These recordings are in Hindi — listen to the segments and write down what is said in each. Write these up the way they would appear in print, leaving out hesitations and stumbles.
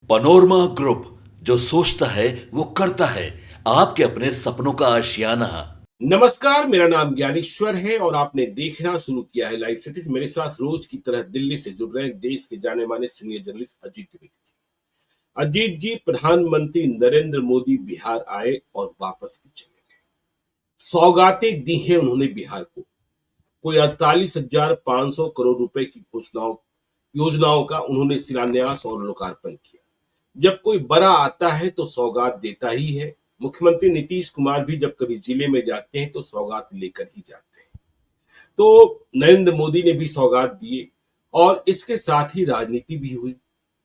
पनोरमा ग्रुप, जो सोचता है वो करता है। आपके अपने सपनों का आशियाना। नमस्कार, मेरा नाम ज्ञानेश्वर है और आपने देखना शुरू किया है लाइव सिटीज। मेरे साथ रोज की तरह दिल्ली से जुड़ रहे हैं देश के जाने माने सीनियर जर्नलिस्ट अजीत द्विवेदी जी। अजीत जी, प्रधानमंत्री नरेंद्र मोदी बिहार आए और वापस भी चले गए। सौगातें दी हैं उन्होंने बिहार को। कोई 48,500 करोड़ रुपए की घोषणाओं योजनाओं का उन्होंने शिलान्यास और लोकार्पण किया। जब कोई बड़ा आता है तो सौगात देता ही है। मुख्यमंत्री नीतीश कुमार भी जब कभी जिले में जाते हैं तो सौगात लेकर ही जाते हैं। तो नरेंद्र मोदी ने भी सौगात दिए और इसके साथ ही राजनीति भी हुई।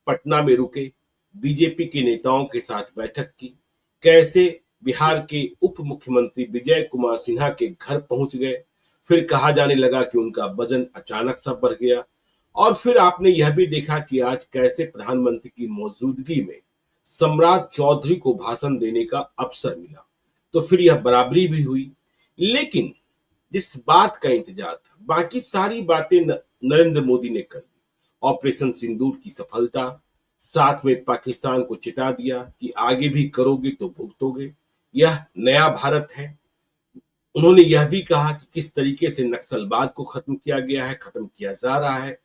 पटना में रुके, बीजेपी के नेताओं के साथ बैठक की, कैसे बिहार के उप मुख्यमंत्री विजय कुमार सिन्हा के घर पहुंच गए। फिर कहा जाने लगा कि उनका वजन अचानक सा बढ़ गया। और फिर आपने यह भी देखा कि आज कैसे प्रधानमंत्री की मौजूदगी में सम्राट चौधरी को भाषण देने का अवसर मिला। तो फिर यह बराबरी भी हुई। लेकिन जिस बात का इंतजार था, बाकी सारी बातें नरेंद्र मोदी ने कर ली। ऑपरेशन सिंदूर की सफलता, साथ में पाकिस्तान को चिता दिया कि आगे भी करोगे तो भुगतोगे, यह नया भारत है। उन्होंने यह भी कहा कि किस तरीके से नक्सलवाद को खत्म किया गया है, खत्म किया जा रहा है।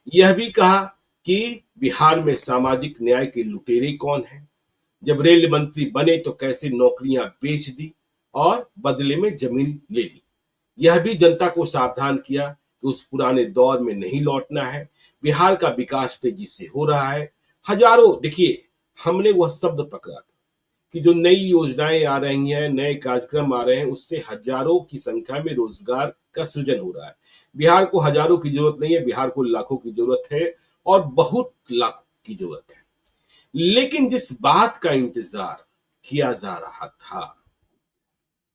यह भी कहा कि बिहार में सामाजिक न्याय के लुटेरे कौन है। जब रेल मंत्री बने तो कैसे नौकरियां बेच दी और बदले में जमीन ले ली। यह भी जनता को सावधान किया कि उस पुराने दौर में नहीं लौटना है। बिहार का विकास तेजी से हो रहा है। हजारों, देखिए, हमने वह शब्द पकड़ा था कि जो नई योजनाएं आ रही हैं, नए कार्यक्रम आ रहे हैं, उससे हजारों की संख्या में रोजगार का सृजन हो रहा है। बिहार को हजारों की जरूरत नहीं है, बिहार को लाखों की जरूरत है और बहुत लाखों की जरूरत है। लेकिन जिस बात का इंतजार किया जा रहा था,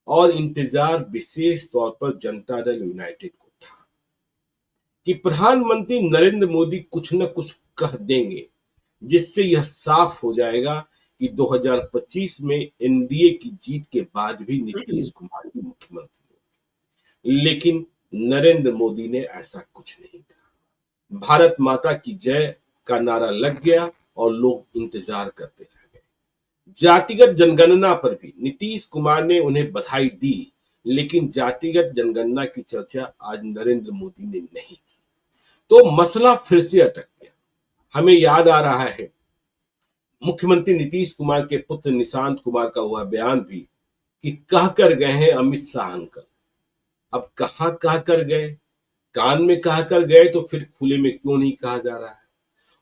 और इंतजार विशेष तौर पर जनता दल यूनाइटेड को था, कि प्रधानमंत्री नरेंद्र मोदी कुछ न कुछ कह देंगे जिससे यह साफ हो जाएगा कि 2025 में एनडीए की जीत के बाद भी नीतीश कुमार ही मुख्यमंत्री होंगे। लेकिन नरेंद्र मोदी ने ऐसा कुछ नहीं कहा। भारत माता की जय का नारा लग गया और लोग इंतजार करते रह गए। जातिगत जनगणना पर भी नीतीश कुमार ने उन्हें बधाई दी, लेकिन जातिगत जनगणना की चर्चा आज नरेंद्र मोदी ने नहीं की। तो मसला फिर से अटक गया। हमें याद आ रहा है मुख्यमंत्री नीतीश कुमार के पुत्र निशांत कुमार का हुआ बयान भी कि कह कर गए हैं अमित शाह अंकल। अब कहां कह कर गए, कान में कह कर गए तो फिर खुले में क्यों नहीं कहा जा रहा है।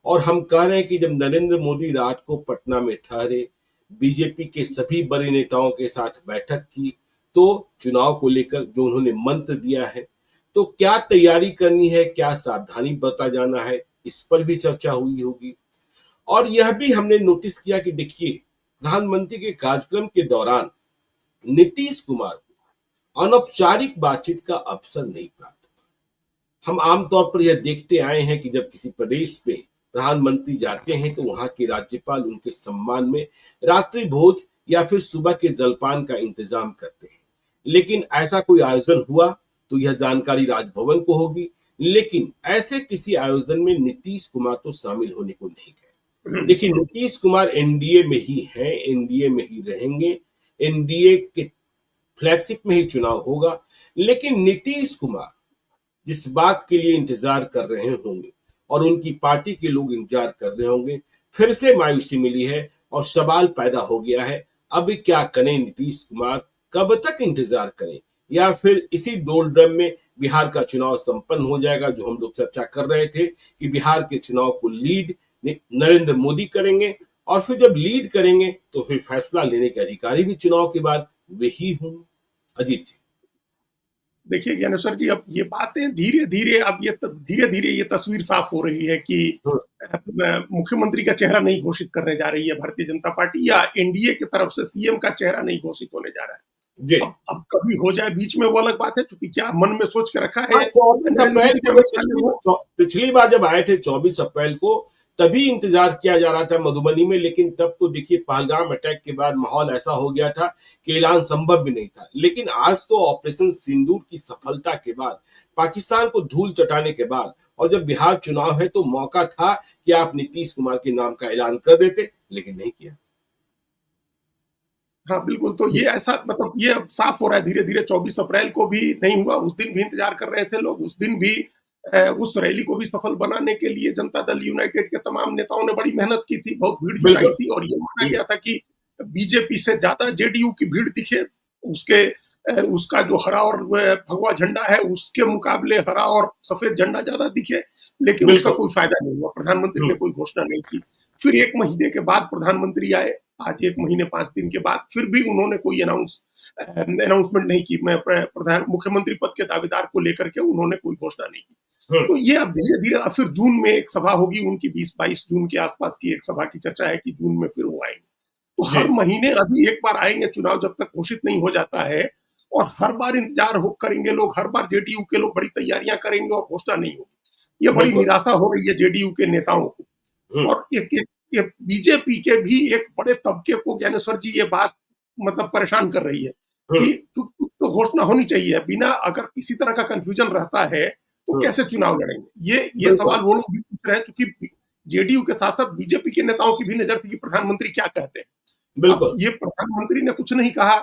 और हम कह रहे हैं कि जब नरेंद्र मोदी रात को पटना में ठहरे, बीजेपी के सभी बड़े नेताओं के साथ बैठक की, तो चुनाव को लेकर जो उन्होंने मंत्र दिया है, तो क्या तैयारी करनी है, क्या सावधानी बरता जाना है, इस पर भी चर्चा हुई होगी। और यह भी हमने नोटिस किया कि देखिए, प्रधानमंत्री के कार्यक्रम के दौरान नीतीश कुमार को अनौपचारिक बातचीत का अवसर नहीं प्राप्त। हम आमतौर पर यह देखते आए हैं कि जब किसी प्रदेश में प्रधानमंत्री जाते हैं तो वहां के राज्यपाल उनके सम्मान में रात्रि भोज या फिर सुबह के जलपान का इंतजाम करते हैं। लेकिन ऐसा कोई आयोजन हुआ तो यह जानकारी राजभवन को होगी। लेकिन ऐसे किसी आयोजन में नीतीश कुमार तो शामिल होने को नहीं गए। देखिए, नीतीश कुमार एनडीए में ही है, एनडीए में ही रहेंगे, एनडीए के फ्लैगशिप में ही चुनाव होगा। लेकिन नीतीश कुमार जिस बात के लिए इंतजार कर रहे होंगे और उनकी पार्टी के लोग इंतजार कर रहे होंगे, फिर से मायूसी मिली है और सवाल पैदा हो गया है, अब क्या करें नीतीश कुमार, कब तक इंतजार करें, या फिर इसी डोलड्रम में बिहार का चुनाव संपन्न हो जाएगा। जो हम लोग चर्चा कर रहे थे कि बिहार के चुनाव को लीड नरेंद्र मोदी करेंगे और फिर जब लीड करेंगे तो फिर फैसला लेने के अधिकारी भी चुनाव के बाद वे ही होंगे। अजीत जी, देखिए ज्ञानेश्वर जी, अब ये बातें धीरे धीरे ये तस्वीर साफ हो रही है कि मुख्यमंत्री का चेहरा नहीं घोषित करने जा रही है भारतीय जनता पार्टी, या एनडीए की तरफ से सीएम का चेहरा नहीं घोषित होने जा रहा है। जी, अब कभी हो जाए बीच में वो अलग बात है, क्योंकि क्या मन में सोच के रखा है। 24 अप्रैल को पिछली बार जब आए थे 24 अप्रैल को, तभी इंतजार किया जा रहा था मधुबनी में। लेकिन तब तो देखिए, पहलगाम अटैक के बाद माहौल ऐसा हो गया था कि ऐलान संभव भी नहीं था। लेकिन आज तो ऑपरेशन सिंदूर की सफलता के बाद, पाकिस्तान को धूल चटाने के बाद और जब बिहार चुनाव है तो मौका था कि आप नीतीश कुमार के नाम का ऐलान कर देते, लेकिन नहीं किया। हाँ, बिल्कुल। तो ये ऐसा मतलब ये अब साफ हो रहा है धीरे-धीरे। 24 अप्रैल को भी नहीं हुआ, उस दिन भी इंतजार कर रहे थे लोग, उस दिन भी उस रैली को भी सफल बनाने के लिए जनता दल यूनाइटेड के तमाम नेताओं ने बड़ी मेहनत की थी, बहुत भीड़ जुटाई बिल्कुल। थी और ये माना गया था कि बीजेपी से ज़्यादा जेडीयू की भीड़ दिखे, उसका जो हरा और भगवा झंडा है, उसके मुकाबले हरा और सफेद झंडा ज़्यादा दिखे, लेकिन उसका कोई फायदा नहीं हुआ। प्रधानमंत्री ने कोई घोषणा नहीं की। फिर 1 महीने के बाद प्रधानमंत्री आए, आज 1 महीने 5 दिन के बाद फिर भी उन्होंने कोई अनाउंसमेंट नहीं की। मैं मुख्यमंत्री पद के दावेदार को लेकर के उन्होंने कोई घोषणा नहीं की। तो ये अब धीरे-धीरे फिर जून में एक सभा होगी उनकी, 20-22 जून के आसपास की एक सभा की चर्चा है कि जून में फिर वो आएंगे। तो हर महीने अभी एक बार आएंगे चुनाव जब तक घोषित नहीं हो जाता है, और हर बार इंतजार करेंगे लोग, हर बार जेडीयू के लोग बड़ी तैयारियां करेंगे और घोषणा नहीं होगी। ये बड़ी निराशा हो रही है जेडीयू के नेताओं को। और ये बीजेपी के भी एक बड़े तबके को ज्ञानेश्वर जी ये बात मतलब परेशान कर रही है कि कुछ तो घोषणा होनी चाहिए। बिना अगर किसी तरह का कंफ्यूजन रहता है तो कैसे चुनाव लड़ेंगे। ये सवाल वो लोग भी पूछ रहे हैं, चूंकि जेडीयू के साथ साथ बीजेपी के नेताओं की भी नजर थी कि प्रधानमंत्री क्या कहते हैं। बिल्कुल। ये प्रधानमंत्री ने कुछ नहीं कहा।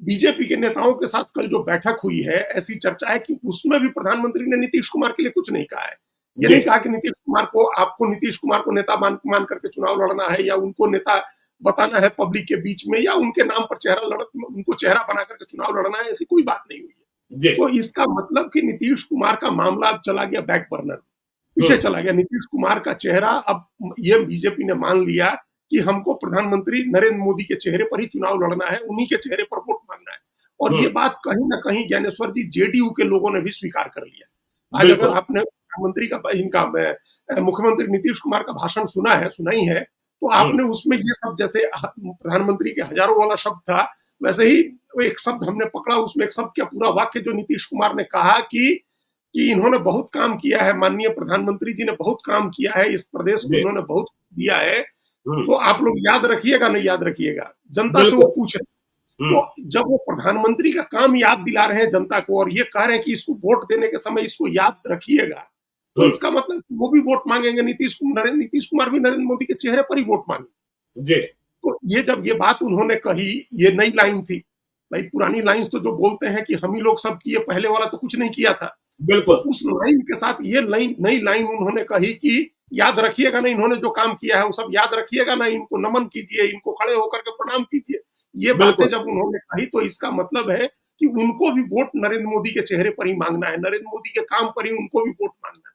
बीजेपी के नेताओं के साथ कल जो बैठक हुई है, ऐसी चर्चा है कि उसमें भी प्रधानमंत्री ने नीतीश कुमार के लिए कुछ नहीं कहा है। ये नहीं कहा कि आपको नीतीश कुमार को नेता मान करके चुनाव लड़ना है, या उनको नेता बताना है पब्लिक के बीच में, या उनके नाम पर उनको चेहरा बना करके चुनाव लड़ना है, ऐसी कोई बात नहीं हुई है। तो इसका मतलब कि नीतीश कुमार का मामला अब चला गया बैक बर्नर, पीछे चला गया। नीतीश कुमार का चेहरा अब ये बीजेपी ने मान लिया कि हमको प्रधानमंत्री नरेंद्र मोदी के चेहरे पर ही चुनाव लड़ना है, उन्हीं के चेहरे पर वोट मांगना है। और ये बात कहीं ना कहीं ज्ञानेश्वर जी जेडीयू के लोगों ने भी स्वीकार कर लिया। आज अगर आपने मुख्यमंत्री नीतीश कुमार का भाषण सुनाई है, तो आपने उसमें ये सब, जैसे प्रधानमंत्री के हजारों वाला शब्द था, वैसे ही एक शब्द हमने पकड़ा, उसमें एक शब्द क्या पूरा वाक्य जो नीतीश कुमार ने कहा कि इन्होंने बहुत काम किया है, माननीय प्रधानमंत्री जी ने बहुत काम किया है, इस प्रदेश को इन्होंने बहुत दिया है, तो आप लोग याद रखिएगा, नहीं याद रखिएगा। जनता से वो पूछ रहे। तो जब वो प्रधानमंत्री का काम याद दिला रहे हैं जनता को, और ये कह रहे हैं कि इसको वोट देने के समय इसको याद रखिएगा, तो इसका मतलब वो भी वोट मांगेंगे। नीतीश कुमार भी नरेंद्र मोदी के चेहरे पर ही वोट मांगे। तो ये जब ये बात उन्होंने कही, ये नई लाइन थी भाई। पुरानी लाइन तो जो बोलते हैं कि हम ही लोग सब किए, पहले वाला तो कुछ नहीं किया था। बिल्कुल। तो उस लाइन के साथ ये नई लाइन उन्होंने कही कि याद रखिएगा ना, इन्होंने जो काम किया है वो सब याद रखिएगा ना, इनको नमन कीजिए, इनको खड़े होकर के प्रणाम कीजिए। ये बातें जब उन्होंने कही तो इसका मतलब है कि उनको भी वोट नरेंद्र मोदी के चेहरे पर ही मांगना है, नरेंद्र मोदी के काम पर ही उनको भी वोट मांगना है।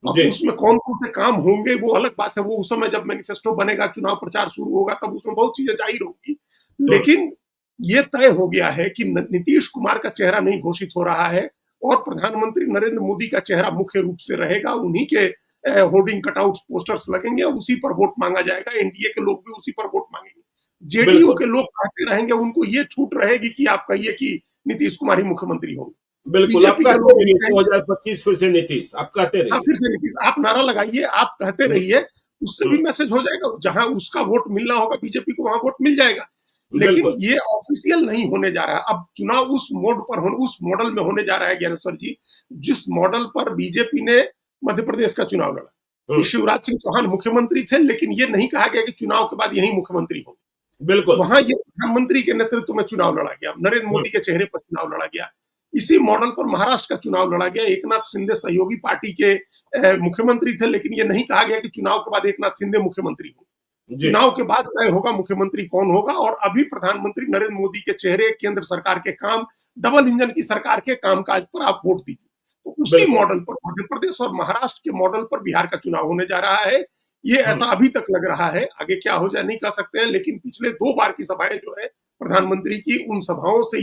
अब उसमें कौन कौन से काम होंगे वो अलग बात है, वो उस समय जब मैनिफेस्टो बनेगा, चुनाव प्रचार शुरू होगा, तब उसमें बहुत चीजें जाहिर होगी। लेकिन ये तय हो गया है कि नीतीश कुमार का चेहरा नहीं घोषित हो रहा है, और प्रधानमंत्री नरेंद्र मोदी का चेहरा मुख्य रूप से रहेगा। उन्हीं के होर्डिंग कटआउट पोस्टर्स लगेंगे, उसी पर वोट मांगा जाएगा। एनडीए के लोग भी उसी पर वोट मांगेंगे। जेडीयू के लोग कहते रहेंगे, उनको ये छूट रहेगी कि आप कहिए कि नीतीश कुमार ही मुख्यमंत्री होंगे। बिल्कुल। 2025 फिर से नीतीश, आप कहते रहिए। फिर से नीतीश, आप नारा लगाइए, आप कहते रहिए, उससे भी मैसेज हो जाएगा। जहां उसका वोट मिलना होगा बीजेपी को, वहां वोट मिल जाएगा। लेकिन ये ऑफिशियल नहीं होने जा रहा है। अब चुनाव उस मॉडल में होने जा रहा है ज्ञानेश्वर जी, जिस मॉडल पर बीजेपी ने मध्य प्रदेश का चुनाव लड़ा। शिवराज सिंह चौहान मुख्यमंत्री थे, लेकिन ये नहीं कहा गया कि चुनाव के बाद यही मुख्यमंत्री होंगे। बिल्कुल। वहां ये प्रधानमंत्री के नेतृत्व में चुनाव लड़ा गया, नरेंद्र मोदी के चेहरे पर चुनाव लड़ा गया। इसी मॉडल पर महाराष्ट्र का चुनाव लड़ा गया। एकनाथ शिंदे सहयोगी पार्टी के मुख्यमंत्री थे, लेकिन ये नहीं कहा गया कि चुनाव के बाद एकनाथ शिंदे मुख्यमंत्री होंगे। चुनाव के बाद तय होगा मुख्यमंत्री कौन होगा। और अभी प्रधानमंत्री नरेंद्र मोदी के चेहरे, केंद्र सरकार के काम, डबल इंजन की सरकार के कामकाज पर आप वोट दीजिए। तो उसी मॉडल पर मध्य प्रदेश और महाराष्ट्र के मॉडल पर बिहार का चुनाव होने जा रहा है। ये ऐसा अभी तक लग रहा है, आगे क्या हो जाए नहीं कह सकते हैं। लेकिन पिछले 2 बार की सभाएं जो है प्रधानमंत्री की, उन सभाओं से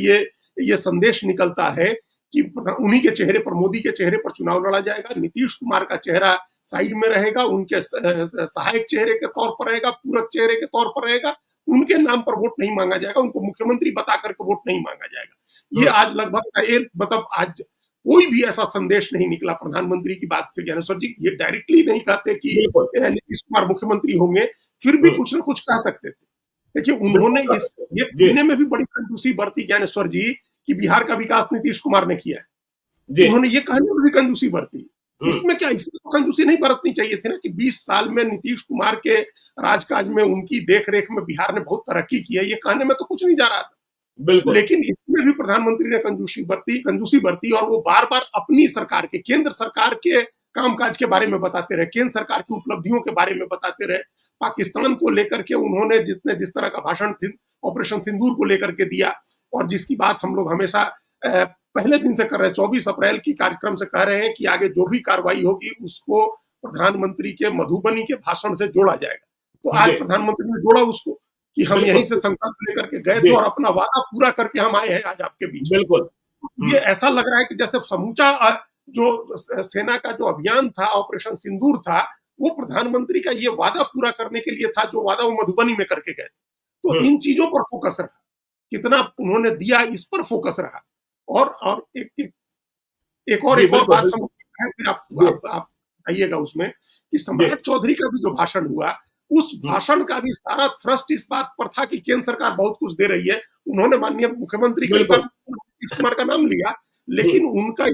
ये संदेश निकलता है कि उन्हीं के चेहरे पर, मोदी के चेहरे पर चुनाव लड़ा जाएगा। नीतीश कुमार का चेहरा साइड में रहेगा, उनके सहायक चेहरे के तौर पर रहेगा, पूरक चेहरे के तौर पर रहेगा। उनके नाम पर वोट नहीं मांगा जाएगा, उनको मुख्यमंत्री बता करके वोट नहीं मांगा जाएगा। ये आज लगभग मतलब आज कोई भी ऐसा संदेश नहीं निकला प्रधानमंत्री की बात से ज्ञानेश्वर जी। ये डायरेक्टली नहीं कहते कि नीतीश कुमार मुख्यमंत्री होंगे, फिर भी कुछ ना कुछ कह सकते थे। देखिए, उन्होंने ये कहने में भी बड़ी कंजूसी बरती ज्ञानेश्वर जी कि बिहार का विकास नीतीश कुमार ने किया है। उन्होंने ये कहने में भी कंजूसी बरती इसमें क्या, इसमें तो कंजूसी नहीं बरतनी चाहिए थी ना कि 20 साल में नीतीश कुमार के राजकाज में उनकी देखरेख में बिहार ने बहुत तरक्की की है, ये कहने में तो कुछ नहीं जा रहा था। बिल्कुल। लेकिन इसमें भी प्रधानमंत्री ने कंजूसी बरती और वो बार-बार अपनी सरकार के, केंद्र सरकार के कामकाज के बारे में बताते रहे, केंद्र सरकार की उपलब्धियों के बारे में बताते रहे। पाकिस्तान को लेकर के उन्होंने जिस तरह का भाषण ऑपरेशन सिंदूर को लेकर के दिया, और जिसकी बात हम लोग हमेशा पहले दिन से कर रहे हैं, 24 अप्रैल की कार्यक्रम से कह रहे हैं कि आगे जो भी कार्रवाई होगी उसको प्रधानमंत्री के मधुबनी के भाषण से जोड़ा जाएगा। तो आज प्रधानमंत्री ने जोड़ा उसको कि हम यहीं से संकल्प लेकर के गए थे और अपना वादा पूरा करके हम आए हैं आज आपके बीच। बिल्कुल। ये ऐसा लग रहा है कि जैसे समूचा जो सेना का जो अभियान था, ऑपरेशन सिंदूर था, वो प्रधानमंत्री का ये वादा पूरा करने के लिए था जो वादा वो मधुबनी में करके गए। तो इन चीजों पर फोकस रहा, कितना उन्होंने दिया इस पर फोकस रहा। और एक और बात हम फिर आप आइएगा उसमें कि सम्राट चौधरी का भी जो भाषण हुआ, उस भाषण का भी सारा थ्रस्ट इस बात पर था कि केंद्र सरकार बहुत कुछ दे रही है। उन्होंने माननीय मुख्यमंत्री नीतीश कुमार का नाम लिया, लेकिन उनका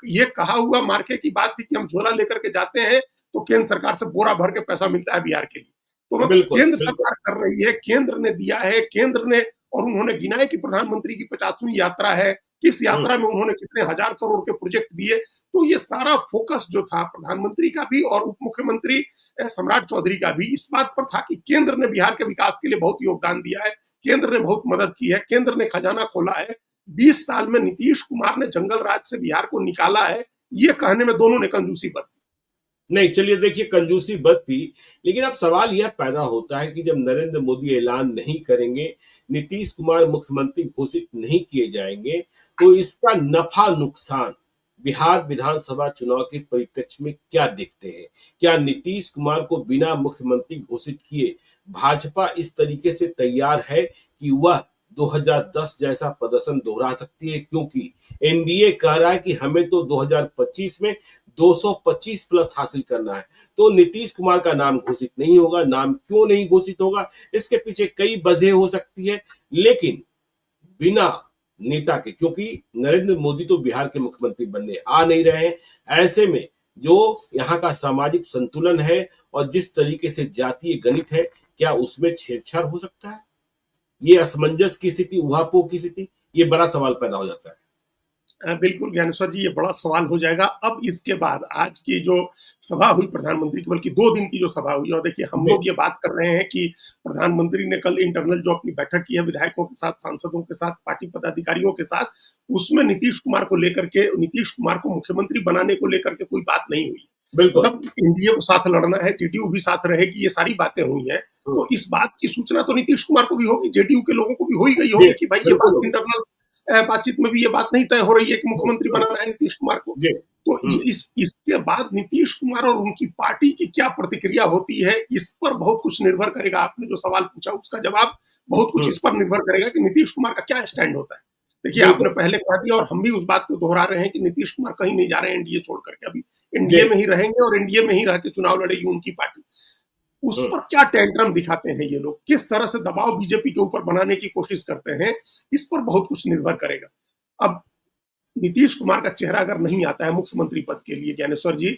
ये कहा हुआ मार्के की बात थी कि हम झोला लेकर के जाते हैं तो केंद्र सरकार से बोरा भर के पैसा मिलता है बिहार के लिए। तो केंद्र सरकार कर रही है, केंद्र ने दिया है, केंद्र ने, और उन्होंने गिनाया कि प्रधानमंत्री की 50वीं यात्रा है, किस यात्रा में उन्होंने कितने हजार करोड़ के प्रोजेक्ट दिए। तो ये सारा फोकस जो था प्रधानमंत्री का भी और उप मुख्यमंत्री सम्राट चौधरी का भी इस बात पर था कि केंद्र ने बिहार के विकास के लिए बहुत योगदान दिया है, केंद्र ने बहुत मदद की है, केंद्र ने खजाना खोला है। 20 साल में नीतीश कुमार ने जंगल राज से बिहार को निकाला है, ये कहने में दोनों ने कंजूसी बरती। नहीं, चलिए देखिए, कंजूसी बरती, लेकिन अब सवाल यह पैदा होता है कि जब नरेंद्र मोदी ऐलान नहीं करेंगे, नीतीश कुमार मुख्यमंत्री घोषित नहीं किए जाएंगे, तो इसका नफा नुकसान बिहार विधानसभा चुनाव के परिप्रेक्ष्य में क्या देखते हैं? क्या नीतीश कुमार को बिना मुख्यमंत्री घोषित किए भाजपा इस तरीके से तैयार है कि वह 2010 जैसा प्रदर्शन दोहरा सकती है? क्योंकि एनडीए कह रहा है कि हमें तो 2025 में 225 प्लस हासिल करना है, तो नीतीश कुमार का नाम घोषित नहीं होगा। नाम क्यों नहीं घोषित होगा, इसके पीछे कई वजह हो सकती है, लेकिन बिना नेता के, क्योंकि नरेंद्र मोदी तो बिहार के मुख्यमंत्री बनने आ नहीं रहे हैं, ऐसे में जो यहाँ का सामाजिक संतुलन है और जिस तरीके से जातीय गणित है, क्या उसमें छेड़छाड़ हो सकता है? ये असमंजस की स्थिति, उहापोह की स्थिति, ये बड़ा सवाल पैदा हो जाता है। बिल्कुल ज्ञानेश्वर जी, ये बड़ा सवाल हो जाएगा। अब इसके बाद आज की जो सभा हुई प्रधानमंत्री की, बल्कि 2 दिन की जो सभा हुई, और देखिए हम लोग ये बात कर रहे हैं कि प्रधानमंत्री ने कल इंटरनल जो अपनी बैठक की है विधायकों के साथ, सांसदों के साथ, पार्टी पदाधिकारियों के साथ, उसमें नीतीश कुमार को मुख्यमंत्री बनाने को लेकर के कोई बात नहीं हुई। मतलब एनडीए को साथ लड़ना है, जेडीयू भी साथ रहेगी, ये सारी बातें हुई हैं। तो इस बात की सूचना तो नीतीश कुमार को भी होगी, जेडीयू के लोगों को भी हो ही गई होगी कि भाई ये बात इंटरनल बातचीत में भी ये बात नहीं तय हो रही है कि मुख्यमंत्री बनाना है नीतीश कुमार को। तो इसके बाद नीतीश कुमार और उनकी पार्टी की क्या प्रतिक्रिया होती है, इस पर बहुत कुछ निर्भर करेगा। आपने जो सवाल पूछा उसका जवाब बहुत कुछ इस पर निर्भर करेगा कि नीतीश कुमार का क्या स्टैंड होता है। देखिए, आपने पहले कह दिया और हम भी उस बात को दोहरा रहे हैं कि नीतीश कुमार कहीं नहीं जा रहे हैं एनडीए छोड़ करके, अभी एनडीए में ही रहेंगे और एनडीए में ही रह के चुनाव लड़ेगी उनकी पार्टी। उस पर क्या टेंट्रम दिखाते हैं ये लोग, किस तरह से दबाव बीजेपी के ऊपर बनाने की कोशिश करते हैं, इस पर बहुत कुछ निर्भर करेगा। अब नीतीश कुमार का चेहरा अगर नहीं आता है मुख्यमंत्री पद के लिए ज्ञानेश्वर जी,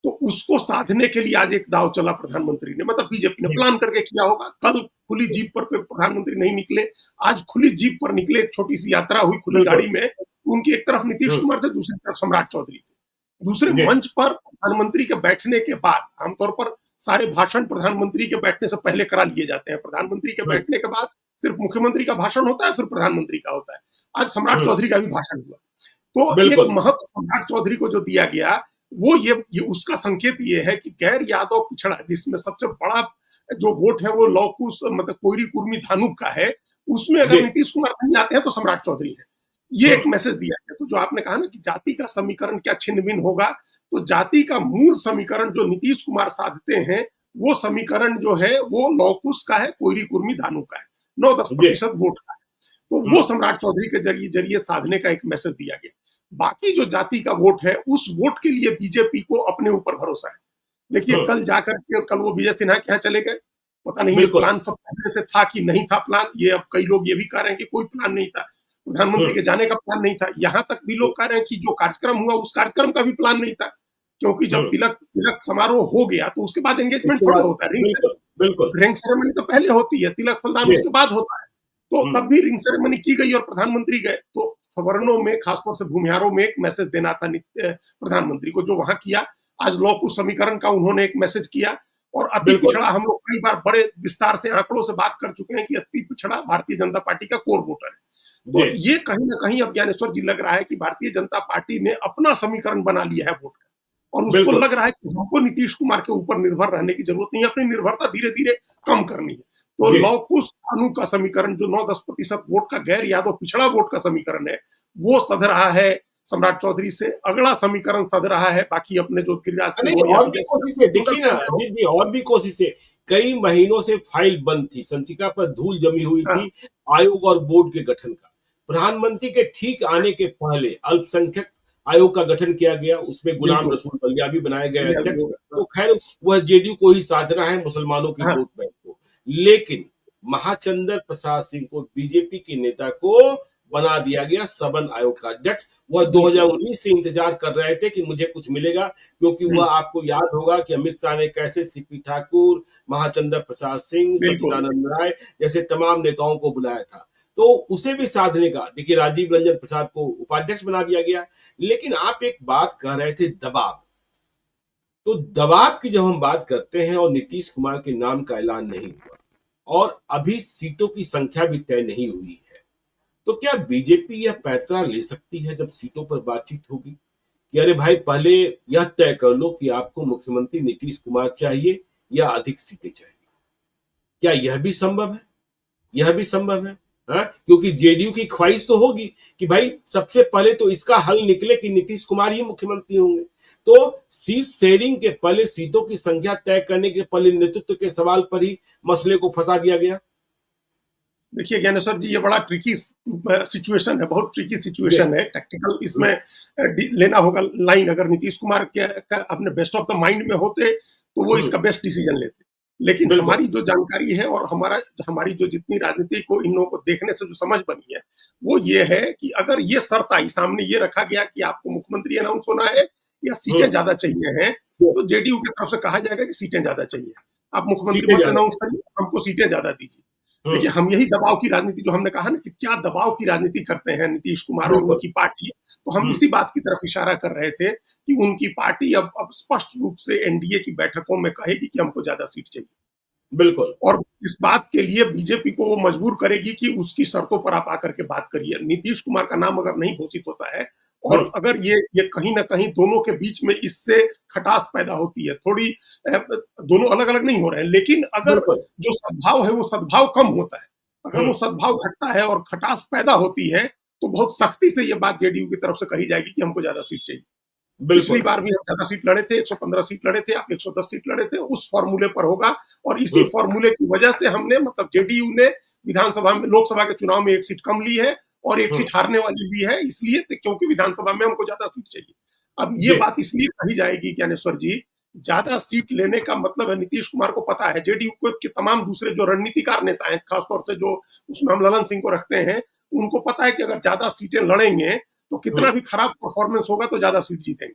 तो उसको साधने के लिए आज एक दाव चला प्रधानमंत्री ने, मतलब बीजेपी ने प्लान करके किया होगा। कल खुली जीप पर प्रधानमंत्री नहीं निकले, आज खुली जीप पर निकले, छोटी सी यात्रा हुई खुली गाड़ी में। उनकी एक तरफ नीतीश कुमार थे, दूसरी तरफ सम्राट चौधरी थे। दूसरे मंच पर प्रधानमंत्री के बैठने के बाद, आमतौर पर सारे भाषण प्रधानमंत्री के बैठने से पहले करा लिए जाते हैं, प्रधानमंत्री के बैठने के बाद सिर्फ मुख्यमंत्री का भाषण होता है, फिर प्रधानमंत्री का होता है। आज सम्राट चौधरी का भी भाषण हुआ, तो एक महत्व सम्राट चौधरी को जो दिया गया वो ये उसका संकेत ये है कि गैर यादव पिछड़ा, जिसमें सबसे बड़ा जो वोट है वो लौकुश मतलब कोयरी कुर्मी धानुक का है, उसमें अगर नीतीश कुमार नहीं आते हैं तो सम्राट चौधरी है। ये एक मैसेज दिया है। तो जो आपने कहा ना कि जाति का समीकरण क्या छिन्न भिन्न होगा, तो जाति का मूल समीकरण जो नीतीश कुमार साधते हैं वो समीकरण जो है वो लौकुश का है, कोयरी कुर्मी धानुक का है, 9-10% वोट का है। तो वो सम्राट चौधरी के जरिए साधने का एक मैसेज दिया गया। बाकी जो जाति का वोट है, उस वोट के लिए बीजेपी को अपने ऊपर भरोसा है। देखिए, कल वो विजय सिन्हा के यहाँ चले गए, पता नहीं प्लान सब पहले से था कि नहीं था प्लान। ये अब कई लोग ये भी कह रहे हैं कि कोई प्लान नहीं था, प्रधानमंत्री के जाने का प्लान नहीं था। यहाँ तक भी लोग कह रहे हैं कि जो कार्यक्रम हुआ उस कार्यक्रम का भी प्लान नहीं था। क्योंकि जब हम्म, तिलक तिलक समारोह हो गया तो उसके बाद एंगेजमेंट उसके थोड़ा बाद होता है, बिल्कुल बिल्कुल रिंग सेरेमनी तो पहले होती है, तिलक फलदान जी उसके बाद होता है। तो हम्म, तब भी रिंग सेरेमनी की गई और प्रधानमंत्री गए। तो सवर्णों में, खासतौर से भूमिहारों में एक मैसेज देना था प्रधानमंत्री को, जो वहां किया। आज लौ कुश समीकरण का उन्होंने एक मैसेज किया। और अति बिल्कुल पिछड़ा, हम लोग कई बार बड़े विस्तार से आंकड़ों से बात कर चुके हैं कि अति पिछड़ा भारतीय जनता पार्टी का कोर वोटर है। जी तो ये कहीं ना कहीं अब ज्ञानेश्वर जी लग रहा है कि भारतीय जनता पार्टी ने अपना समीकरण बना लिया है वोट का, और उसको बिल्कुल लग रहा है कि हमको नीतीश कुमार के ऊपर निर्भर रहने की जरूरत नहीं है, अपनी निर्भरता धीरे धीरे कम करनी है। तो जी लौ कुश कानू का समीकरण, जो 9-10% वोट का गैर यादव पिछड़ा वोट का समीकरण है, वो सध रहा है सम्राट चौधरी से। अगला समीकरण सध रहा है बाकी अपने जो गिरिराज सिंह नहीं हो या और भी विजय कोशिशें देखिए ना हो। अजीत जी, और भी कोशिशें कई महीनों से फाइल बंद थी, संचिका पर धूल जमी हुई हाँ, थी आयोग और बोर्ड के गठन का। प्रधानमंत्री के ठीक आने के पहले अल्पसंख्यक आयोग का गठन किया गया, उसमें गुलाम बिल्कुल। रसूल बलियाबी बनाए गए ये अभी अध्यक्ष। होगा। तो खैर वह जेडीयू को ही साधना है, मुसलमानों की हाँ, वोट बैंक को। लेकिन महाचंद्र प्रसाद सिंह को, बीजेपी के नेता को बना दिया गया सवन आयोग का अध्यक्ष। वह बिल्कुल। 2019 से इंतजार कर रहे थे कि मुझे कुछ मिलेगा, क्योंकि हुँ, वह, आपको याद होगा कि अमित शाह ने कैसे सीपी ठाकुर, महाचंद्र प्रसाद सिंह, बिल्कुल। सच्चिदानंद राय जैसे तमाम नेताओं को बुलाया था। तो उसे भी साधने का, देखिए राजीव रंजन प्रसाद को उपाध्यक्ष बना दिया गया। लेकिन आप एक बात कह रहे थे, दबाव। तो दबाव की जब हम बात करते हैं और नीतीश कुमार के नाम का ऐलान नहीं हुआ और अभी सीटों की संख्या भी तय नहीं हुई है, तो क्या बीजेपी यह पैंतरा ले सकती है जब सीटों पर बातचीत होगी कि अरे भाई पहले यह तय कर लो कि आपको मुख्यमंत्री नीतीश कुमार चाहिए या अधिक सीटें चाहिए? क्या यह भी संभव है? यह भी संभव है। हाँ? क्योंकि जेडीयू की ख्वाहिश तो होगी कि भाई सबसे पहले तो इसका हल निकले कि नीतीश कुमार ही मुख्यमंत्री होंगे। तो सीट शेयरिंग के पहले, सीटों की संख्या तय करने के पहले नेतृत्व के सवाल पर ही मसले को फंसा दिया गया। देखिए ज्ञानेश्वर जी, ये बड़ा ट्रिकी सिचुएशन है, बहुत ट्रिकी जी सिचुएशन है, टैक्टिकल इसमें लेना होगा लाइन। अगर नीतीश कुमार के अपने बेस्ट ऑफ द माइंड में होते तो वो इसका बेस्ट डिसीजन लेते। लेकिन बिल्कुल हमारी जो जानकारी है और हमारी जो जितनी राजनीति को इन लोगों को देखने से जो समझ बनी है, वो ये है कि अगर ये शर्त आई सामने, ये रखा गया कि आपको मुख्यमंत्री अनाउंस होना है या सीटें ज्यादा चाहिए हैं, तो जेडीयू की तरफ से कहा जाएगा कि सीटें ज्यादा चाहिए, आप मुख्यमंत्री सीटें मत ज्यादा अनाउंस करिए, हमको सीटें ज्यादा दीजिए। हम्म, देखिए, हम यही दबाव की राजनीति, जो हमने कहा ना कि क्या दबाव की राजनीति करते हैं नीतीश कुमार और बिल्कुल उनकी पार्टी, तो हम हम्म, इसी बात की तरफ इशारा कर रहे थे कि उनकी पार्टी अब स्पष्ट रूप से एनडीए की बैठकों में कहेगी कि हमको ज्यादा सीट चाहिए, बिल्कुल और इस बात के लिए बीजेपी को वो मजबूर करेगी कि उसकी शर्तों पर आप आकर के बात करिए। नीतीश कुमार का नाम अगर नहीं घोषित होता है और अगर ये कहीं ना कहीं दोनों के बीच में इससे खटास पैदा होती है, थोड़ी दोनों अलग अलग नहीं हो रहे हैं, लेकिन अगर बिल्कुल जो सद्भाव है वो सद्भाव कम होता है, अगर हम्म, वो सद्भाव घटता है और खटास पैदा होती है, तो बहुत सख्ती से ये बात जेडीयू की तरफ से कही जाएगी कि हमको ज्यादा सीट चाहिए। पिछली बिल्कुल बार भी हम ज्यादा सीट लड़े थे, 115 सीट लड़े थे, आप 110 सीट लड़े थे, उस फॉर्मूले पर होगा। और इसी हम्म, फॉर्मूले की वजह से हमने, मतलब जेडीयू ने विधानसभा में, लोकसभा के चुनाव में एक सीट कम ली है और एक हम्म, सीट हारने वाली ली है, इसलिए क्योंकि विधानसभा में हमको ज्यादा सीट चाहिए। अब ये जी बात इसलिए कही जाएगी ज्ञानेश्वर जी, ज्यादा सीट लेने का मतलब है, नीतीश कुमार को पता है, जेडीयू को के तमाम दूसरे जो रणनीतिकार नेता हैं, खासतौर से जो उसमें हम ललन सिंह को रखते हैं, उनको पता है कि अगर ज्यादा सीटें लड़ेंगे तो कितना हम्म, भी खराब परफॉर्मेंस होगा तो ज्यादा सीट जीतेंगे।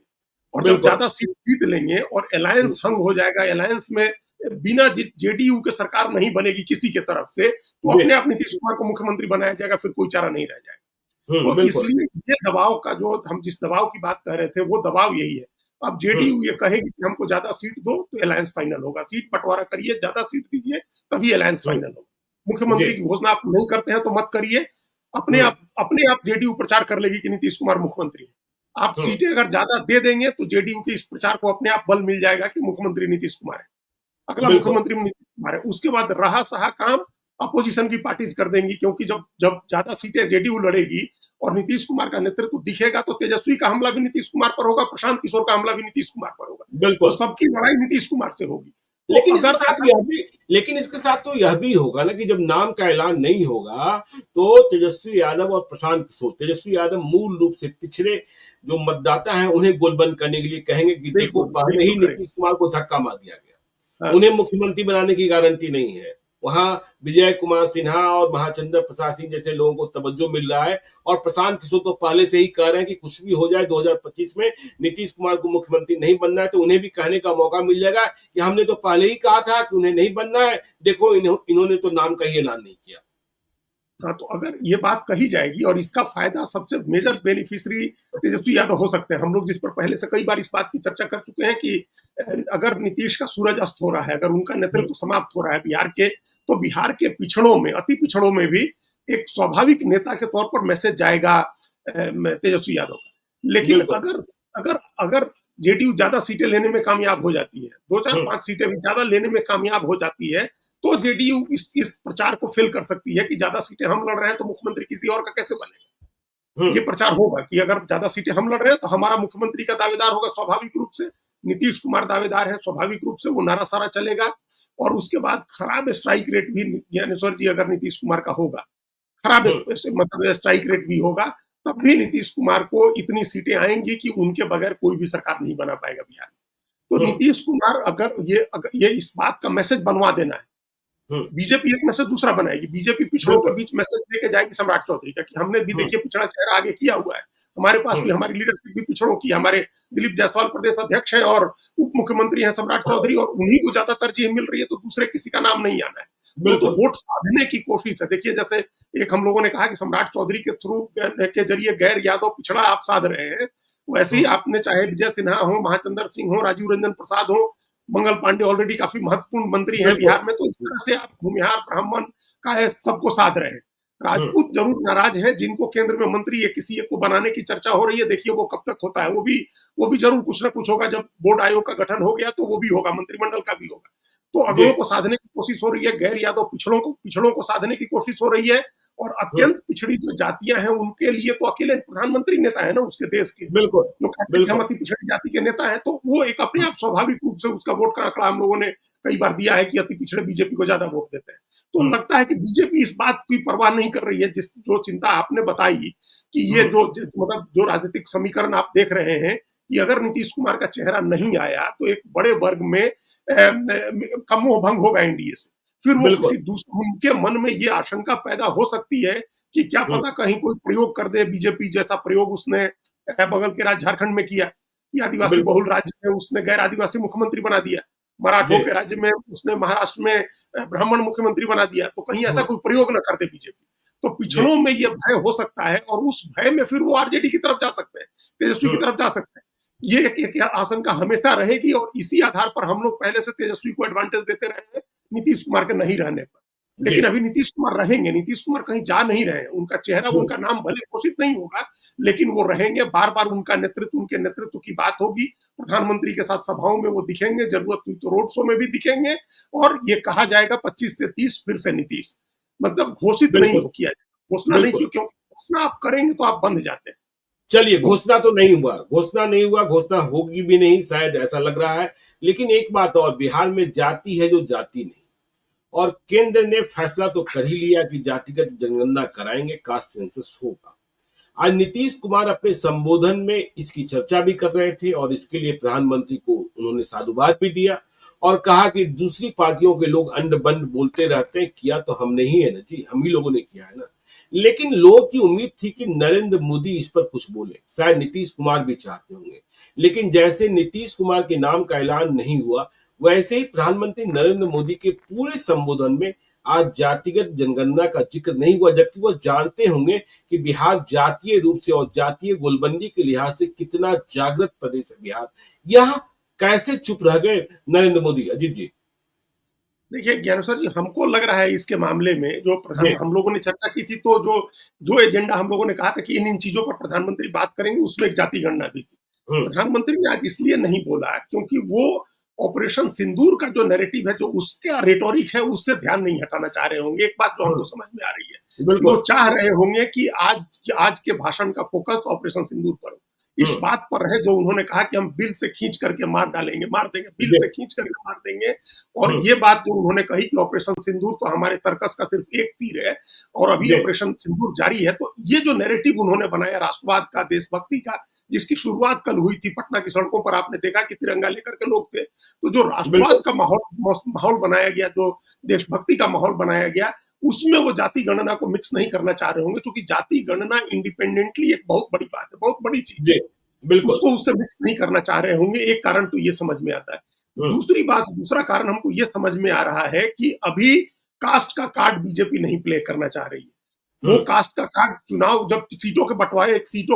और जब बिल्कुल ज्यादा सीट जीत लेंगे और हम्म, अलायंस हंग हो जाएगा, अलायंस में बिना जेडीयू के सरकार नहीं बनेगी किसी के तरफ से, तो जी अपने आप नीतीश कुमार को मुख्यमंत्री बनाया जाएगा, फिर कोई चारा नहीं रह जाएगा। तो बिल्कुल इसलिए ये दबाव का, जो हम जिस दबाव की बात कर रहे थे, वो दबाव यही है। अब हम्म, जेडीयू ये कहेगी कि हमको ज्यादा सीट दो तो अलायंस फाइनल होगा, सीट बंटवारा करिए, ज्यादा सीट दीजिए, तभी अलायंस हम्म, फाइनल होगा। मुख्यमंत्री जी की घोषणा आप नहीं करते हैं तो मत करिए, हम्म, अपने आप जेडीयू प्रचार कर लेगी कि नीतीश कुमार मुख्यमंत्री है। आप हम्म, सीटें अगर ज्यादा दे देंगे तो जेडीयू के इस प्रचार को अपने आप बल मिल जाएगा कि मुख्यमंत्री नीतीश कुमार है, अगला बिल्कुल मुख्यमंत्री नीतीश कुमार है। उसके बाद रहा सहा काम अपोजिशन की पार्टीज कर देंगी, क्योंकि जब जब ज्यादा सीटें जेडीयू लड़ेगी और नीतीश कुमार का नेतृत्व दिखेगा, तो तेजस्वी का हमला भी नीतीश कुमार पर होगा, प्रशांत किशोर का हमला भी नीतीश कुमार पर होगा, तो बिल्कुल। सबकी लड़ाई नीतीश कुमार से होगी। तो लेकिन इसके अगर साथ अगर यह भी लेकिन इसके साथ तो यह भी होगा ना कि जब नाम का ऐलान नहीं होगा, तो तेजस्वी यादव और प्रशांत किशोर, तेजस्वी यादव मूल रूप से पिछड़े जो मतदाता हैं उन्हें गोलबंद करने के लिए कहेंगे कि देखो बिल्कुल पहले बिल्कुल ही करेंगे। नीतीश कुमार को धक्का मार दिया गया, हाँ, उन्हें मुख्यमंत्री बनाने की गारंटी नहीं है, वहां विजय कुमार सिन्हा और महाचंद्र प्रसाद सिंह जैसे लोगों को तवज्जो मिल रहा है। और प्रशांत किशोर तो पहले से ही कह रहे हैं कि कुछ भी हो जाए 2025 में नीतीश कुमार को मुख्यमंत्री नहीं बनना है, तो उन्हें भी कहने का मौका मिल जाएगा कि हमने तो पहले ही कहा था कि उन्हें नहीं बनना है, देखो इन्होंने तो नाम का ही ऐलान नहीं किया। हाँ, तो अगर ये बात कही जाएगी और इसका फायदा सबसे मेजर बेनिफिशियरी तेजस्वी यादव हो सकते हैं। हम लोग जिस पर पहले से कई बार इस बात की चर्चा कर चुके हैं कि अगर नीतीश का सूरज अस्त हो रहा है, अगर उनका नेतृत्व समाप्त हो रहा है बिहार के, तो बिहार के पिछड़ों में, अति पिछड़ों में भी एक स्वाभाविक नेता के तौर पर मैसेज जाएगा तेजस्वी यादव का। लेकिन अगर अगर अगर जेडीयू ज्यादा सीटें लेने में कामयाब हो जाती है, 2-4-5 सीटें भी ज्यादा लेने में कामयाब हो जाती है, तो जेडीयू इस प्रचार को फेल कर सकती है कि ज्यादा सीटें हम लड़ रहे हैं तो मुख्यमंत्री किसी और का कैसे बनेगा। ये प्रचार होगा कि अगर ज्यादा सीटें हम लड़ रहे हैं तो हमारा मुख्यमंत्री का दावेदार होगा, स्वाभाविक रूप से नीतीश कुमार दावेदार है, स्वाभाविक रूप से वो नारा सारा चलेगा। और उसके बाद खराब स्ट्राइक रेट भी ज्ञानेश्वर जी अगर नीतीश कुमार का होगा, खराब मतलब स्ट्राइक रेट भी होगा, तब भी नीतीश कुमार को इतनी सीटें आएंगी कि उनके बगैर कोई भी सरकार नहीं बना पाएगा बिहार में। तो नीतीश कुमार अगर ये इस बात का मैसेज बनवा देना है, बीजेपी एक मैसेज दूसरा बनाएगी। बीजेपी पिछड़ों के बीच मैसेज लेके जाएगी सम्राट चौधरी का कि हमने भी देखिए पिछड़ा चेहरा आगे किया हुआ है, हमारे पास भी हमारी लीडरशिप भी पिछड़ों की, हमारे दिलीप जायसवाल प्रदेश अध्यक्ष हैं और उप मुख्यमंत्री हैं सम्राट चौधरी, और उन्हीं को ज्यादा तरजीह मिल रही है, तो दूसरे किसी का नाम नहीं आना है। तो वोट साधने की कोशिश है। देखिए, जैसे एक हम लोगों ने कहा कि सम्राट चौधरी के थ्रू के जरिए गैर यादव पिछड़ा आप साध रहे हैं, वैसे ही आपने चाहे विजय सिन्हा हो, महाचंद्र सिंह हो, राजीव रंजन प्रसाद हो, मंगल पांडे ऑलरेडी काफी महत्वपूर्ण मंत्री हैं बिहार में, तो इस तरह से आप भूमिहार ब्राह्मण का है सबको साध रहे हैं। राजपूत जरूर नाराज हैं, जिनको केंद्र में मंत्री या किसी एक को बनाने की चर्चा हो रही है, देखिए वो कब तक होता है, वो भी जरूर कुछ ना कुछ होगा। जब बोर्ड आयोग का गठन हो गया तो वो भी होगा, मंत्रिमंडल का भी होगा। तो अगड़ों को साधने की कोशिश हो रही है, गैर यादव पिछड़ों को साधने की कोशिश हो रही है। और अत्यंत पिछड़ी जो जातियां हैं उनके लिए तो अकेले प्रधानमंत्री नेता है ना उसके देश के, जो कहते हैं हम अति पिछड़ी जाति के नेता है, तो वो एक अपने आप स्वाभाविक रूप से उसका वोट का आंकड़ा हम लोगों ने कई बार दिया है कि अति पिछड़े बीजेपी को ज्यादा वोट देते हैं। तो लगता है कि बीजेपी इस बात की परवाह नहीं कर रही है, जो चिंता आपने बताई कि ये जो राजनीतिक समीकरण आप देख रहे हैं कि अगर नीतीश कुमार का चेहरा नहीं आया तो एक बड़े वर्ग में का मोह भंग होगा एनडीए से। फिर वो किसी दूसरे, उनके मन में ये आशंका पैदा हो सकती है कि क्या पता कहीं कोई प्रयोग कर दे, बीजेपी जैसा प्रयोग उसने बगल के राज्य झारखंड में किया, कि आदिवासी बहुल राज्य में उसने गैर आदिवासी मुख्यमंत्री बना दिया, मराठों के राज्य में उसने महाराष्ट्र में ब्राह्मण मुख्यमंत्री बना दिया, तो कहीं ऐसा कोई प्रयोग न करते बीजेपी। तो पिछड़ों में ये भय हो सकता है और उस भय में फिर वो आरजेडी की तरफ जा सकते हैं, तेजस्वी की तरफ जा सकते हैं। ये एक आशंका हमेशा रहेगी और इसी आधार पर हम लोग पहले से तेजस्वी को एडवांटेज देते रहे हैं नीतीश कुमार के नहीं रहने पर। लेकिन अभी नीतीश कुमार रहेंगे, नीतीश कुमार कहीं जा नहीं रहे हैं, उनका चेहरा, उनका नाम भले घोषित नहीं होगा, लेकिन वो रहेंगे। बार बार उनका नेतृत्व, उनके नेतृत्व की बात होगी, प्रधानमंत्री के साथ सभाओं में वो दिखेंगे, जरूरत हुई तो रोड शो में भी दिखेंगे, और ये कहा जाएगा 25 से 30 फिर से नीतीश, मतलब घोषित नहीं हो किया, घोषणा नहीं की, क्योंकि घोषणा आप करेंगे तो आप बंध जाते हैं। चलिए, घोषणा तो नहीं हुआ, घोषणा होगी भी नहीं शायद, ऐसा लग रहा है। लेकिन एक बात और, बिहार में जाति है जो जाति नहीं, और केंद्र ने फैसला तो कर ही लिया कि जातिगत जनगणना कराएंगे, कास्ट सेंसस होगा। आज नीतीश कुमार अपने संबोधन में इसकी चर्चा भी कर रहे थे और इसके लिए प्रधानमंत्री को उन्होंने साधुवाद भी दिया और कहा कि दूसरी पार्टियों के लोग अंड बंड बोलते रहते हैं, किया तो हमने ही है ना जी, हम ही लोगों ने किया है ना। लेकिन लोगों की उम्मीद थी कि नरेंद्र मोदी इस पर कुछ बोले, शायद नीतीश कुमार भी चाहते होंगे। लेकिन जैसे नीतीश कुमार के नाम का ऐलान नहीं हुआ, वैसे ही प्रधानमंत्री नरेंद्र मोदी के पूरे संबोधन में आज जातिगत जनगणना का जिक्र नहीं हुआ, जबकि वो जानते होंगे कि बिहार जातीय रूप से और जातीय गोलबंदी के लिहाज से कितना जागृत प्रदेश है बिहार। यह कैसे चुप रह गए नरेंद्र मोदी? अजीत जी। देखिए ज्ञानेश्वर जी, हमको लग रहा है इसके मामले में जो हम लोगों ने चर्चा की थी, तो जो एजेंडा हम लोगों ने कहा था कि इन चीजों पर प्रधानमंत्री बात करेंगे, उसमें एक जाति गणना भी थी। प्रधानमंत्री ने आज इसलिए नहीं बोला क्योंकि वो ऑपरेशन सिंदूर का जो नैरेटिव है, जो उसका रेटोरिक है, उससे ध्यान नहीं हटाना चाह रहे होंगे। एक बात जो हमको समझ में आ रही है, वो चाह रहे होंगे कि आज के भाषण का फोकस ऑपरेशन सिंदूर पर हो, इस बात पर है जो उन्होंने कहा कि हम बिल से खींच करके मार देंगे, बिल से खींच करके मार देंगे। और ये बात जो उन्होंने कही कि ऑपरेशन सिंदूर तो हमारे तर्कस का सिर्फ एक तीर है और अभी ऑपरेशन सिंदूर जारी है, तो ये जो नैरेटिव उन्होंने बनाया राष्ट्रवाद का, देशभक्ति का, जिसकी शुरुआत कल हुई थी पटना की सड़कों पर, आपने देखा कि तिरंगा लेकर के लोग थे। तो जो राष्ट्रवाद बिल्कुल का माहौल बनाया गया, जो देशभक्ति का माहौल बनाया गया, उसमें वो जाति गणना को मिक्स नहीं करना चाह रहे होंगे, क्योंकि जाति गणना इंडिपेंडेंटली एक बहुत बड़ी बात है, बहुत बड़ी चीज जी, है। बिल्कुल। उसको उससे मिक्स नहीं करना चाह रहे होंगे, एक कारण तो ये समझ में आता है। हम्म, दूसरा कारण हमको ये समझ में आ रहा है कि अभी कास्ट का कार्ड बीजेपी नहीं प्ले करना चाह रही है। वो हम्म, कास्ट का कार्ड, चुनाव जब सीटों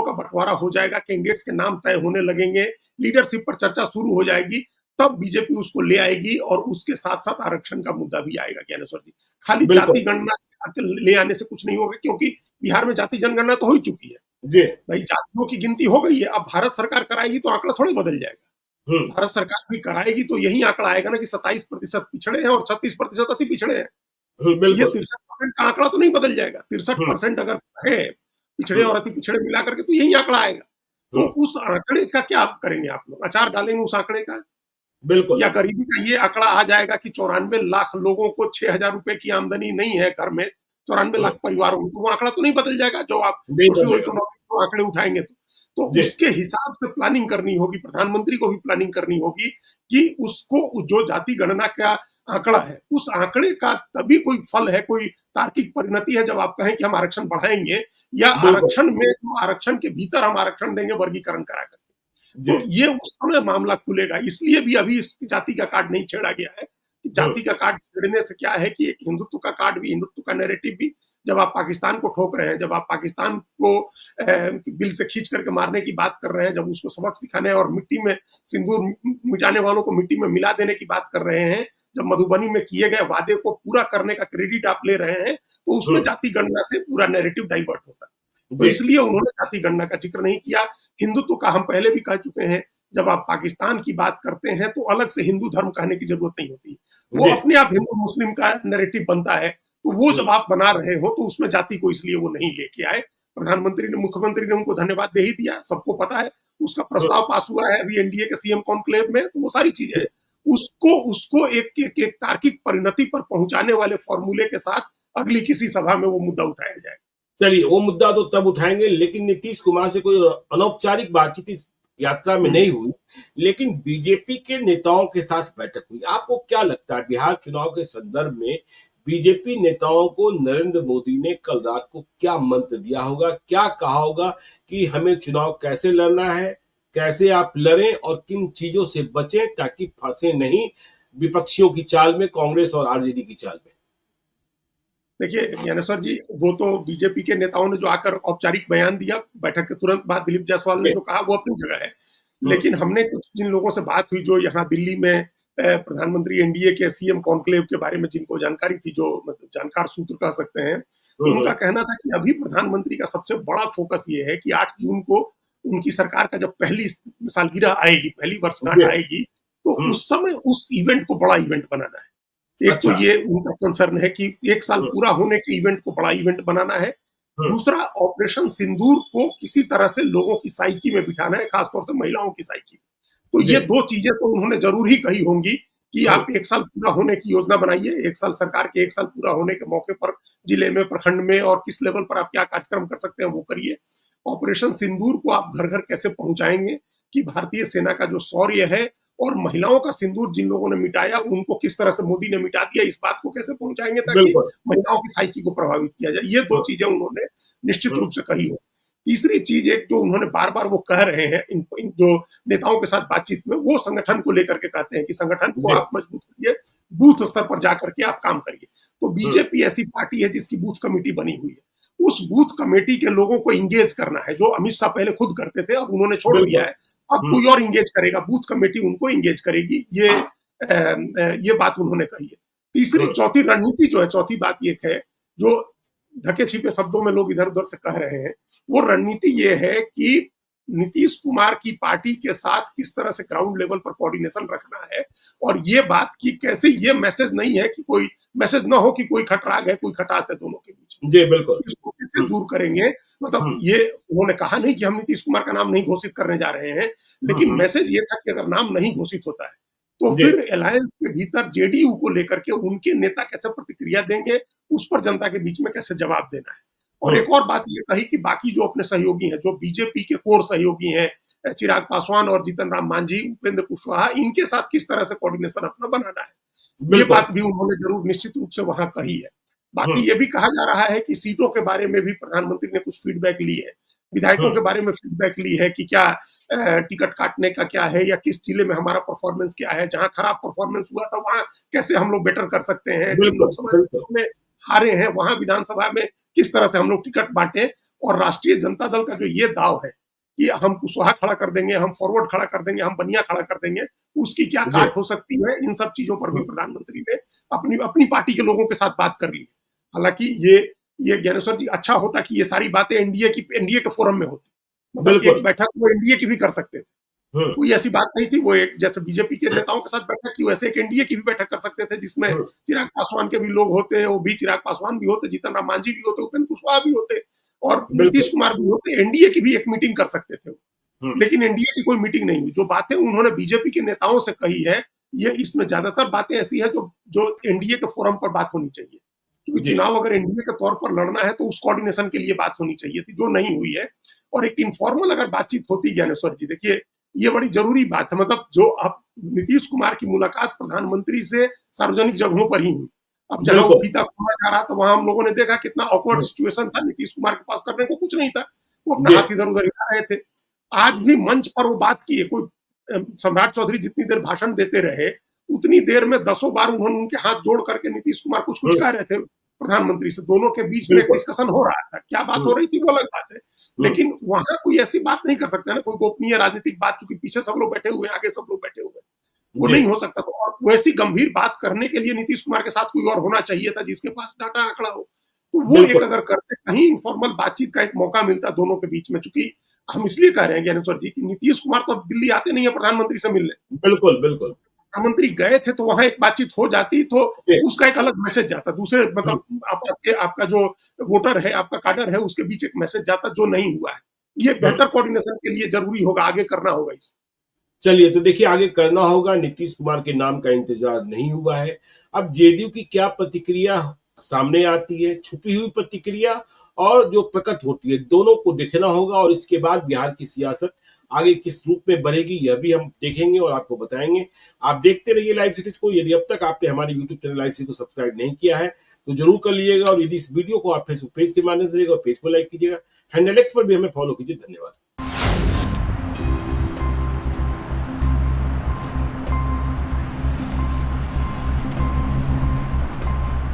का बंटवारा हो जाएगा, कैंडिडेट्स के नाम तय होने लगेंगे, लीडरशिप पर चर्चा शुरू हो जाएगी, तब बीजेपी उसको ले आएगी और उसके साथ साथ आरक्षण का मुद्दा भी आएगा ज्ञानेश्वर जी। खाली बिल्कुल। जाति गणना ले आने से कुछ नहीं होगा, क्योंकि बिहार में जाति जनगणना तो हो ही चुकी है जी। भाई, जातियों की गिनती हो गई है। अब भारत सरकार कराएगी तो आंकड़ा थोड़ी बदल जाएगा। हम्म, भारत सरकार भी कराएगी तो यही आंकड़ा आएगा ना कि 27% पिछड़े हैं और 36% अति पिछड़े हैं। ये बिल्कुल। 63% का आंकड़ा तो नहीं बदल जाएगा। हम्म, 63% अगर है पिछड़े हम्म, और अति पिछड़े मिला करके, तो यही आंकड़ा आएगा। तो हम्म, उस आंकड़े का क्या आप करेंगे? आप लोग अचार डालेंगे उस आंकड़े का? बिल्कुल। या गरीबी का ये आंकड़ा आ जाएगा कि 94 लाख लोगों को 6,000 रुपए की आमदनी नहीं है घर में, 94 हम्म, लाख परिवारों में, तो वो आंकड़ा तो नहीं बदल जाएगा जो आप नहीं सोशियो बदलेगा। इकोनॉमिक आंकड़े उठाएंगे। तो जी। उसके हिसाब से प्लानिंग करनी होगी, प्रधानमंत्री को भी प्लानिंग करनी होगी कि उसको जो जाति गणना का आंकड़ा है, उस आंकड़े का तभी कोई फल है, कोई तार्किक परिणति है, जब आप कहें कि हम आरक्षण बढ़ाएंगे, या बिल्कुल। आरक्षण में जो आरक्षण के भीतर हम आरक्षण देंगे वर्गीकरण करा कर। जी। तो ये उस समय मामला खुलेगा। इसलिए भी अभी इस जाति का कार्ड नहीं छेड़ा गया है। हम्म, जाति का कार्ड छेड़ने से क्या है कि एक हिंदुत्व का कार्ड भी, हिंदुत्व का नैरेटिव भी, जब आप पाकिस्तान को ठोक रहे हैं, जब आप पाकिस्तान को बिल से खींच करके मारने की बात कर रहे हैं, जब उसको सबक सिखाने और मिट्टी में सिंदूर मिटाने वालों को मिट्टी में मिला देने की बात कर रहे हैं, जब मधुबनी में किए गए वादे को पूरा करने का क्रेडिट आप ले रहे हैं, तो उसमें हम्म, जाति गणना से पूरा नैरेटिव डाइवर्ट होता है। तो जी। इसलिए उन्होंने जाति गणना का जिक्र नहीं किया। हिंदुत्व का हम पहले भी कह चुके हैं, जब आप पाकिस्तान की बात करते हैं तो अलग से हिंदू धर्म कहने की जरूरत नहीं होती। वो जी। अपने आप हिंदू मुस्लिम का नैरेटिव बनता है। तो वो हम्म, जब आप बना रहे हो तो उसमें जाति को इसलिए वो नहीं लेके आए। मुख्यमंत्री ने उनको धन्यवाद दे ही दिया, सबको पता है। उसका हम्म, प्रस्ताव पास हुआ है अभी एनडीए के सीएम कॉन्क्लेव में, तो वो सारी चीजें जी। हैं। उसको उसको एक तार्किक परिणति पर पहुंचाने वाले फॉर्मूले के साथ अगली किसी सभा में वो मुद्दा उठाया जाए। चलिए, वो मुद्दा तो तब उठाएंगे, लेकिन नीतीश कुमार से कोई अनौपचारिक बातचीत इस यात्रा में नहीं हुई, लेकिन बीजेपी के नेताओं के साथ बैठक हुई। आपको क्या लगता है, बिहार चुनाव के संदर्भ में बीजेपी नेताओं को नरेंद्र मोदी ने कल रात को क्या मंत्र दिया होगा, क्या कहा होगा कि हमें चुनाव कैसे लड़ना है, कैसे आप लड़ें और किन चीजों से बचें ताकि फंसे नहीं विपक्षियों की चाल में, कांग्रेस और आरजेडी की चाल में? देखिए ज्ञानेश्वर जी, वो तो बीजेपी के नेताओं ने जो आकर औपचारिक बयान दिया बैठक के तुरंत बाद, दिलीप जायसवाल ने जी। जो कहा वो अपनी जगह है। हम्म, लेकिन हमने कुछ जिन लोगों से बात हुई जो यहाँ दिल्ली में प्रधानमंत्री एनडीए के सीएम कॉन्क्लेव के बारे में जिनको जानकारी थी, जो मतलब जानकार सूत्र कह सकते हैं, उनका कहना था कि अभी प्रधानमंत्री का सबसे बड़ा फोकस ये है कि 8 जून को उनकी सरकार का जब पहली सालगिरह आएगी, पहली वर्षगांठ जी। आएगी, तो हम्म, उस समय उस इवेंट को बड़ा इवेंट बनाना है। एक तो अच्छा। ये उनका कंसर्न है कि 1 साल हम्म, पूरा होने के इवेंट को बड़ा इवेंट बनाना है। हम्म, दूसरा, ऑपरेशन सिंदूर को किसी तरह से लोगों की साइकी में बिठाना है, खासतौर से महिलाओं की साइकी में। तो जी। ये 2 चीजें तो उन्होंने जरूर ही कही होंगी कि हम्म, आप 1 साल पूरा होने की योजना बनाइए। 1 साल सरकार के 1 साल पूरा होने के मौके पर जिले में, प्रखंड में और किस लेवल पर आप क्या कार्यक्रम कर सकते हैं वो करिए। ऑपरेशन सिंदूर को आप घर-घर कैसे पहुंचाएंगे कि भारतीय सेना का जो शौर्य है और महिलाओं का सिंदूर जिन लोगों ने मिटाया उनको किस तरह से मोदी ने मिटा दिया, इस बात को कैसे पहुंचाएंगे ताकि बिल्कुल। महिलाओं की साइकी को प्रभावित किया जाए। ये 2 चीजें उन्होंने निश्चित हम्म, रूप से कही हो। तीसरी चीज एक जो उन्होंने बार-बार वो कह रहे हैं इन जो नेताओं के साथ बातचीत में, वो संगठन को लेकर के कहते हैं कि संगठन को जी। आप मजबूत करिए, बूथ स्तर पर जाकर के आप काम करिए। तो हम्म, बीजेपी ऐसी पार्टी है जिसकी बूथ कमेटी बनी हुई है। उस बूथ कमेटी के लोगों को एंगेज करना है, जो अमित शाह पहले खुद करते थे, अब उन्होंने छोड़ दिया बिल्कुल। है। अब हम्म, कोई और एंगेज करेगा, बूथ कमेटी उनको एंगेज करेगी। ये बात उन्होंने कही है। तीसरी, हम्म, चौथी रणनीति जो है, चौथी बात ये है जो ढके छिपे शब्दों में लोग इधर-उधर से कह रहे हैं, वो रणनीति ये है कि नीतीश कुमार की पार्टी के साथ किस तरह से ग्राउंड लेवल पर कोऑर्डिनेशन रखना है, और ये बात कि कैसे ये मैसेज नहीं है कि कोई मैसेज ना हो कि कोई खटराग है, कोई खटास है दोनों के बीच में। जी, बिल्कुल। इसको कैसे हम्म, दूर करेंगे? मतलब हम्म, ये उन्होंने कहा नहीं कि हम नीतीश कुमार का नाम नहीं घोषित करने जा रहे हैं, हम्म, लेकिन मैसेज ये था कि अगर नाम नहीं घोषित होता है, तो जी। फिर अलायंस के भीतर जेडीयू को लेकर के उनके नेता कैसे प्रतिक्रिया देंगे, उस पर जनता के बीच में कैसे जवाब देना है। और हम्म, एक और बात ये कही कि बाकी जो अपने सहयोगी हैं, जो बीजेपी के कोर सहयोगी हैं, चिराग पासवान और जीतन राम मांझी, उपेंद्र कुशवाहा, इनके साथ किस तरह से कोऑर्डिनेशन अपना बनाना है, ये बिल्कुल। बात भी उन्होंने जरूर निश्चित रूप से वहां कही है। बाकी हम्म, ये भी कहा जा रहा है कि सीटों के बारे में भी प्रधानमंत्री ने कुछ फीडबैक ली है, विधायकों के बारे में फीडबैक ली है कि क्या टिकट काटने का क्या है, या किस जिले में हमारा परफॉर्मेंस क्या है, जहां खराब परफॉर्मेंस हुआ था वहां कैसे हम लोग बेटर कर सकते हैं, जिन बिल्कुल, लोकसभा बिल्कुल। में हारे हैं वहां विधानसभा में किस तरह से हम लोग टिकट बांटे। और राष्ट्रीय जनता दल का जो ये दाव है कि हम कुशवाहा खड़ा कर देंगे, हम फॉरवर्ड खड़ा कर देंगे, हम बनिया खड़ा कर देंगे, उसकी क्या जी। काट हो सकती है, इन सब चीजों पर भी प्रधानमंत्री ने अपनी अपनी पार्टी के लोगों के साथ बात कर ली है। हालांकि ये ज्ञानेश्वर जी, अच्छा होता कि ये सारी बातें एनडीए के फोरम में होती, मतलब बिल्कुल। एक बैठक वो एनडीए की भी कर सकते थे, हम्म, कोई ऐसी बात नहीं थी। वो एक जैसे बीजेपी के नेताओं के साथ बैठक की, वैसे एक एनडीए की भी बैठक कर सकते थे, जिसमें हम्म, चिराग पासवान के भी लोग होते, वो भी चिराग पासवान भी होते, जीतन राम मांझी भी होते, उपेंद्र कुशवाहा भी होते और नीतीश बिल्कुल। कुमार भी होते, एनडीए की भी एक मीटिंग कर सकते थे। हम्म, लेकिन एनडीए की कोई मीटिंग नहीं हुई। जो बातें उन्होंने बीजेपी के नेताओं से कही है, ये इसमें ज्यादातर बातें ऐसी है जो एनडीए के फोरम पर बात होनी चाहिए, क्योंकि जी। चुनाव अगर एनडीए के तौर पर लड़ना है तो उस कोऑर्डिनेशन के लिए बात होनी चाहिए थी, जो नहीं हुई है। और एक इनफॉर्मल अगर बातचीत होती, ज्ञानेश्वर जी, देखिए ये बड़ी जरूरी बात है, मतलब जो अब नीतीश कुमार की मुलाकात प्रधानमंत्री से सार्वजनिक जगहों पर ही हुई। अब जहां वो बिल्कुल। फीता खोला जा रहा था वहां हम लोगों ने देखा कितना ऑकवर्ड हम्म, सिचुएशन था, नीतीश कुमार के पास करने को कुछ नहीं था, वो अपना जी। हाथ इधर उधर हिला रहे थे। आज भी मंच पर वो बात की है, कोई सम्राट चौधरी जितनी देर भाषण देते रहे उतनी देर में दसों बार उन्होंने उनके हाथ जोड़ करके नीतीश कुमार कुछ कुछ हम्म, कह रहे थे प्रधानमंत्री से, दोनों के बीच में एक बिल्कुल। डिस्कशन हो रहा था, क्या बात हो हम्म, रही थी वो अलग बात है। हम्म, लेकिन वहां कोई ऐसी बात नहीं कर सकता ना, कोई गोपनीय राजनीतिक बात, चूंकि पीछे सब लोग बैठे हुए हैं, आगे सब लोग बैठे हुए हैं, वो जी। नहीं हो सकता। तो और वैसी गंभीर बात करने के लिए नीतीश कुमार के साथ कोई और होना चाहिए था, जिसके पास डाटा आंकड़ा हो, तो वो एक बिल्कुल, अगर करते, कहीं इनफॉर्मल बातचीत का एक मौका मिलता दोनों के बीच में। चूंकि हम इसलिए कह रहे हैं ज्ञानेश्वर जी कि नीतीश कुमार तो अब दिल्ली आते नहीं है प्रधानमंत्री से मिलने, बिल्कुल, बिल्कुल। प्रधानमंत्री गए थे तो वहां एक बातचीत हो जाती तो जी। उसका एक अलग मैसेज जाता, दूसरे हम्म, मतलब आपका जो वोटर है, आपका काडर है, उसके बीच एक मैसेज जाता, जो नहीं हुआ है। ये हम्म। बेहतर कोऑर्डिनेशन के लिए जरूरी होगा, आगे करना होगा इसे। चलिए, तो देखिए आगे करना होगा, नीतीश कुमार के नाम का इंतजार नहीं हुआ है। अब जेडीयू की क्या प्रतिक्रिया सामने आती है, छुपी हुई प्रतिक्रिया और जो प्रकट होती है, दोनों को देखना होगा और इसके बाद बिहार की सियासत आगे किस रूप में बढ़ेगी यह भी हम देखेंगे और आपको बताएंगे। आप देखते रहिए लाइव सिटीज को। यदि अब तक आपने हमारे यूट्यूब चैनल लाइव सिटी को सब्सक्राइब नहीं किया है तो जरूर कर लीजिएगा, और यदि इस वीडियो को आप फेसबुक पेज के माध्यम से देखिएगा, पेज को लाइक कीजिएगा, हैंडल एक्स पर भी हमें फॉलो कीजिए। धन्यवाद।